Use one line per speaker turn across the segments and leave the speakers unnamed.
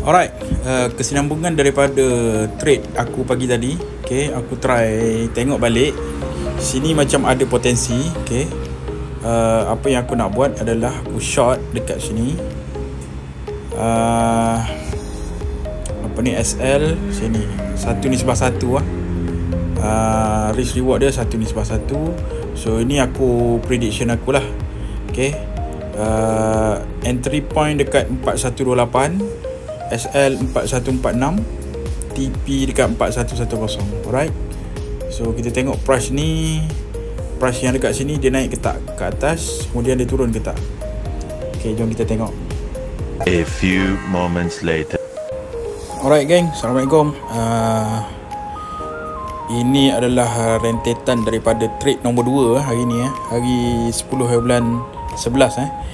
Alright, kesinambungan daripada trade aku pagi tadi. Okay, aku try tengok balik. Sini macam ada potensi. Okay, apa yang aku nak buat adalah aku short dekat sini. Apa ni, SL sini 1:1 lah. Risk reward dia 1:1. So ini aku prediction aku lah. Okay, entry point dekat 4128, SL 4146, TP dekat 4110. Alright, so kita tengok price ni. Price yang dekat sini dia naik ke tak ke atas, kemudian dia turun ke tak. Okay, jom kita tengok.
A few moments later.
Alright geng, Assalamualaikum. Ini adalah rentetan daripada trade nombor 2 hari ni, hari 10 bulan 11.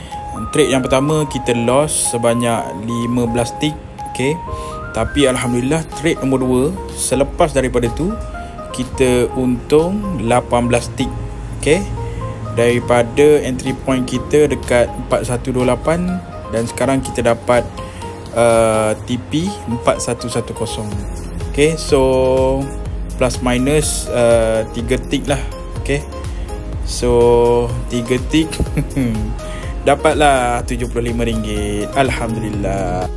Trade yang pertama kita loss sebanyak 15 tick. Okay, tapi Alhamdulillah trade nombor 2 selepas daripada tu kita untung 18 tick. Okay, daripada entry point kita dekat 4128 dan sekarang kita dapat TP 4110. Okay, so plus minus 3 tick lah. Okay, so 3 tick dapatlah RM75. Alhamdulillah.